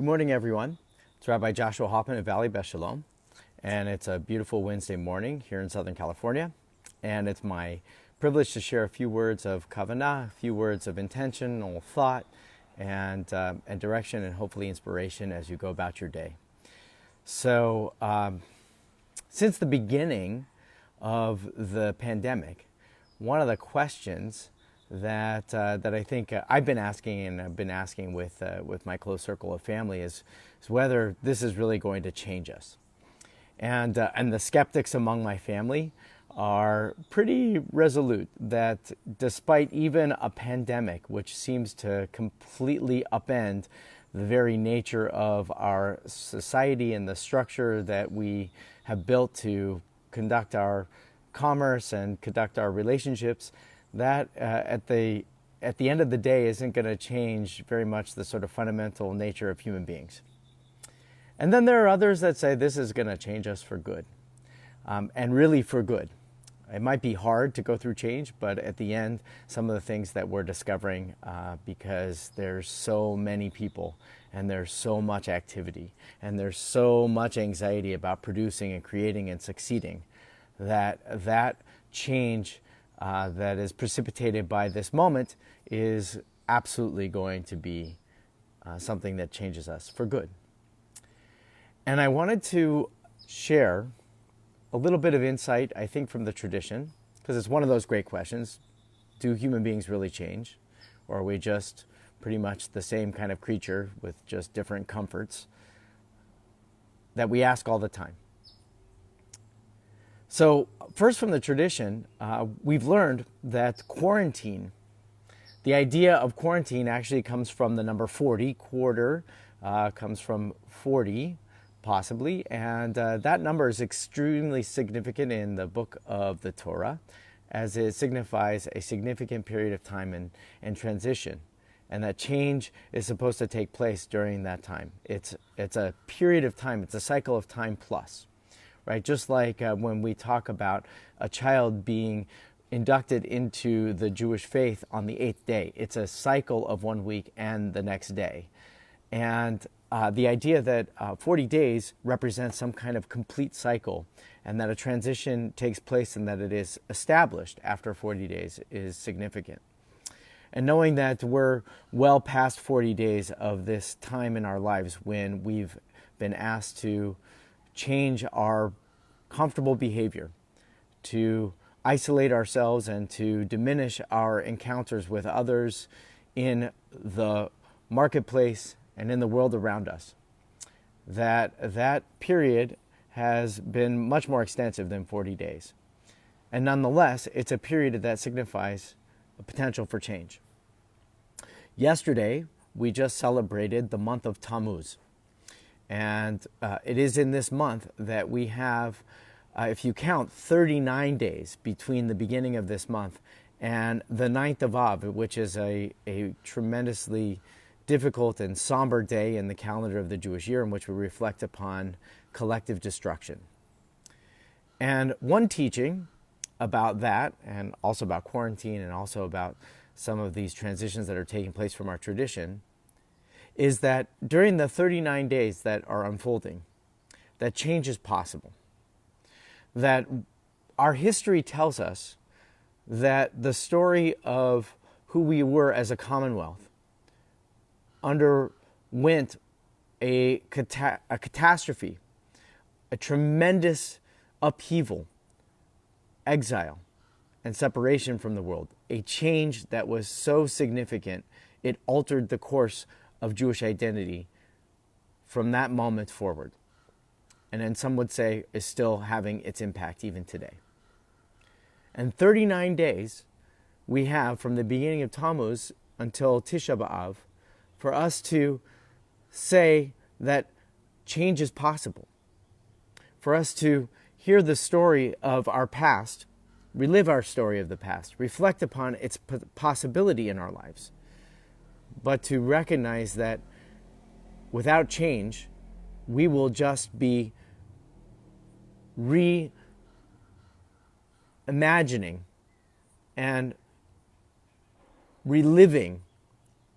Good morning, everyone. It's Rabbi Joshua Hoffman at Valley Beth Shalom, and it's a beautiful Wednesday morning here in Southern California. And it's my privilege to share a few words of Kavanah, a few words of intentional thought and direction, and hopefully inspiration as you go about your day. So, since the beginning of the pandemic, one of the questions that I think I've been asking, and I've been asking with my close circle of family, is whether this is really going to change us. And the skeptics among my family are pretty resolute that despite even a pandemic, which seems to completely upend the very nature of our society and the structure that we have built to conduct our commerce and conduct our relationships, that at the end of the day isn't going to change very much the sort of fundamental nature of human beings. And then there are others that say this is going to change us for good, and really for good. It might be hard to go through change, but at the end, some of the things that we're discovering, because there's so many people and there's so much activity and there's so much anxiety about producing and creating and succeeding, that change that is precipitated by this moment is absolutely going to be something that changes us for good. And I wanted to share a little bit of insight, I think, from the tradition, because it's one of those great questions. Do human beings really change? Or are we just pretty much the same kind of creature with just different comforts that we ask all the time? So first, from the tradition, we've learned that quarantine, the idea of quarantine actually comes from the number 40. Quarter comes from 40, possibly, and that number is extremely significant in the book of the Torah, as it signifies a significant period of time and transition, and that change is supposed to take place during that time. It's a period of time, it's a cycle of time plus. Right, just like when we talk about a child being inducted into the Jewish faith on the 8th day, it's a cycle of 1 week and the next day. And the idea that 40 days represents some kind of complete cycle, and that a transition takes place and that it is established after 40 days is significant. And knowing that we're well past 40 days of this time in our lives when we've been asked to change our comfortable behavior, to isolate ourselves and to diminish our encounters with others in the marketplace and in the world around us, that period has been much more extensive than 40 days. And nonetheless, it's a period that signifies a potential for change. Yesterday, we just celebrated the month of Tammuz. And it is in this month that we have, if you count, 39 days between the beginning of this month and the 9th of Av, which is a tremendously difficult and somber day in the calendar of the Jewish year, in which we reflect upon collective destruction. And one teaching about that, and also about quarantine, and also about some of these transitions that are taking place from our tradition, is that during the 39 days that are unfolding, that change is possible. That our history tells us that the story of who we were as a commonwealth underwent a catastrophe, a tremendous upheaval, exile, and separation from the world, a change that was so significant it altered the course of Jewish identity from that moment forward. And then some would say is still having its impact even today. And 39 days we have from the beginning of Tammuz until Tisha B'Av for us to say that change is possible. For us to hear the story of our past, relive our story of the past, reflect upon its possibility in our lives, but to recognize that without change, we will just be reimagining and reliving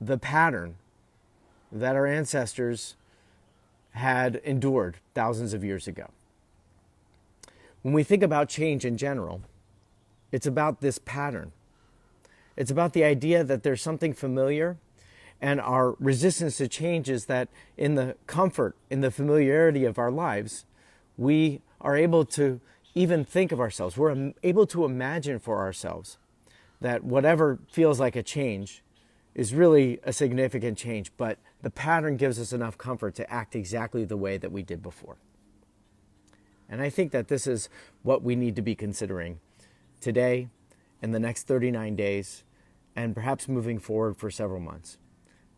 the pattern that our ancestors had endured thousands of years ago. When we think about change in general, it's about this pattern. It's about the idea that there's something familiar, and our resistance to change is that in the comfort, in the familiarity of our lives, we are able to even think of ourselves. We're able to imagine for ourselves that whatever feels like a change is really a significant change, but the pattern gives us enough comfort to act exactly the way that we did before. And I think that this is what we need to be considering today, in the next 39 days, and perhaps moving forward for several months.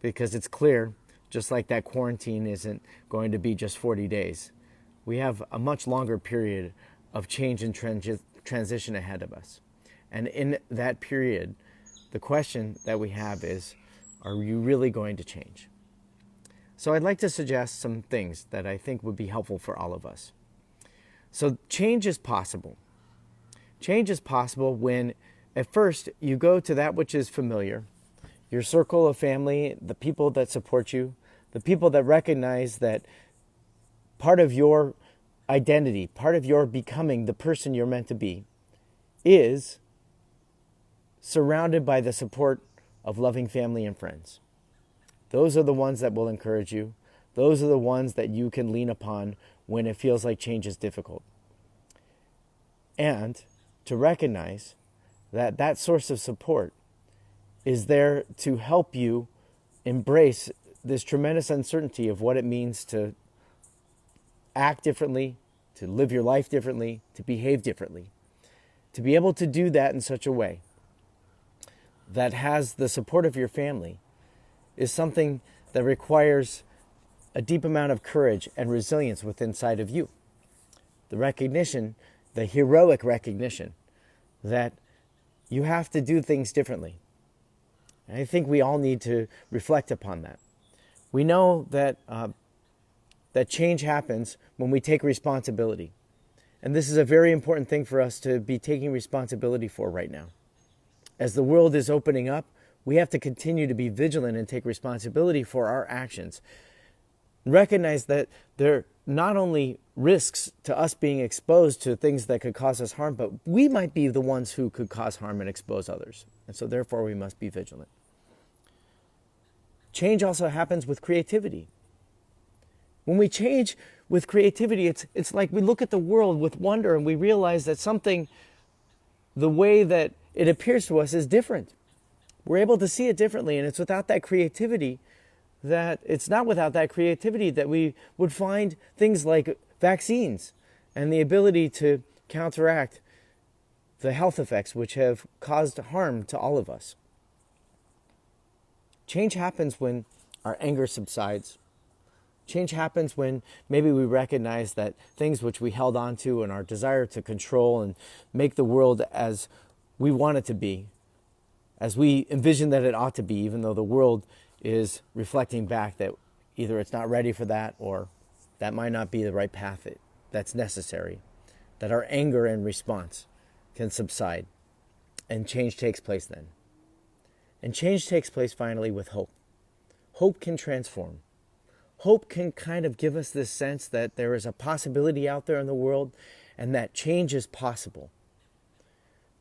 Because it's clear, just like that quarantine isn't going to be just 40 days, we have a much longer period of change and transition ahead of us. And in that period, the question that we have is, are you really going to change? So I'd like to suggest some things that I think would be helpful for all of us. So change is possible. Change is possible when, at first, you go to that which is familiar, your circle of family, the people that support you, the people that recognize that part of your identity, part of your becoming the person you're meant to be, is surrounded by the support of loving family and friends. Those are the ones that will encourage you. Those are the ones that you can lean upon when it feels like change is difficult. And to recognize that that source of support is there to help you embrace this tremendous uncertainty of what it means to act differently, to live your life differently, to behave differently. To be able to do that in such a way that has the support of your family is something that requires a deep amount of courage and resilience within inside of you. The recognition, the heroic recognition that you have to do things differently. And I think we all need to reflect upon that. We know that that change happens when we take responsibility. And this is a very important thing for us to be taking responsibility for right now. As the world is opening up, we have to continue to be vigilant and take responsibility for our actions. Recognize that there are not only risks to us being exposed to things that could cause us harm, but we might be the ones who could cause harm and expose others. And so therefore we must be vigilant. Change also happens with creativity. When we change with creativity, it's like we look at the world with wonder and we realize that something, the way that it appears to us, is different. We're able to see it differently, and it's without that creativity it's not without that creativity that we would find things like vaccines and the ability to counteract the health effects which have caused harm to all of us. Change happens when our anger subsides. Change happens when maybe we recognize that things which we held on to and our desire to control and make the world as we want it to be, as we envision that it ought to be, even though the world is reflecting back that either it's not ready for that or that might not be the right path that's necessary, that our anger and response can subside and change takes place then. And change takes place finally with hope. Hope can transform. Hope can kind of give us this sense that there is a possibility out there in the world and that change is possible.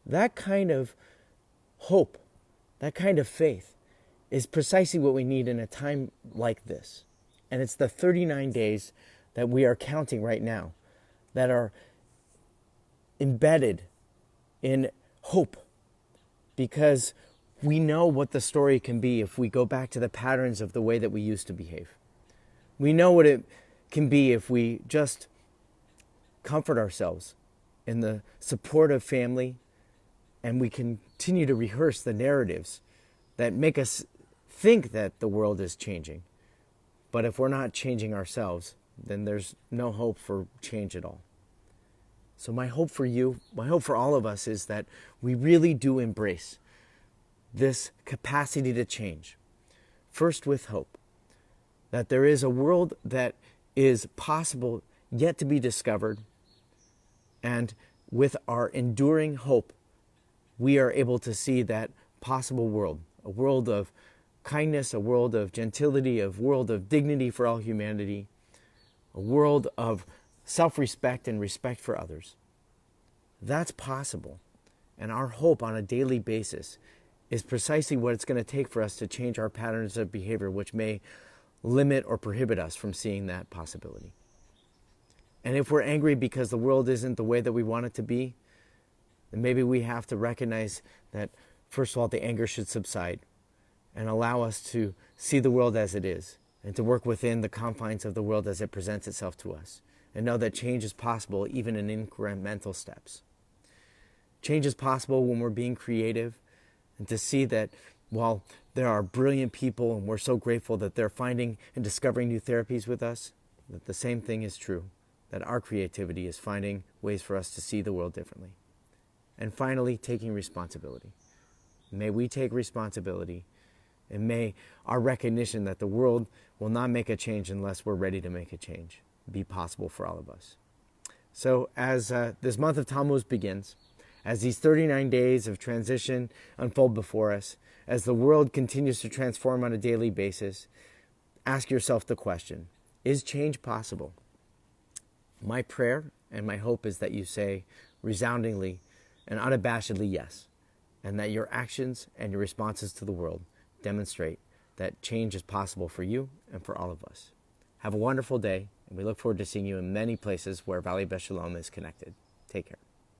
That kind of hope, that kind of faith, is precisely what we need in a time like this. And it's the 39 days that we are counting right now that are embedded in hope, because we know what the story can be if we go back to the patterns of the way that we used to behave. We know what it can be if we just comfort ourselves in the support of family, and we continue to rehearse the narratives that make us think that the world is changing. But if we're not changing ourselves, then there's no hope for change at all. So my hope for you, my hope for all of us, is that we really do embrace this capacity to change. First with hope, that there is a world that is possible yet to be discovered, and with our enduring hope, we are able to see that possible world, a world of kindness, a world of gentility, a world of dignity for all humanity, a world of self-respect and respect for others. That's possible. And our hope on a daily basis is precisely what it's going to take for us to change our patterns of behavior, which may limit or prohibit us from seeing that possibility. And if we're angry because the world isn't the way that we want it to be, then maybe we have to recognize that, first of all, the anger should subside and allow us to see the world as it is and to work within the confines of the world as it presents itself to us and know that change is possible even in incremental steps. Change is possible when we're being creative, and to see that while there are brilliant people and we're so grateful that they're finding and discovering new therapies with us, that the same thing is true, that our creativity is finding ways for us to see the world differently. And finally, taking responsibility. May we take responsibility, and may our recognition that the world will not make a change unless we're ready to make a change be possible for all of us. So as this month of Tammuz begins, as these 39 days of transition unfold before us, as the world continues to transform on a daily basis, ask yourself the question, is change possible? My prayer and my hope is that you say resoundingly and unabashedly yes, and that your actions and your responses to the world demonstrate that change is possible for you and for all of us. Have a wonderful day, and we look forward to seeing you in many places where Valley Beth Shalom is connected. Take care.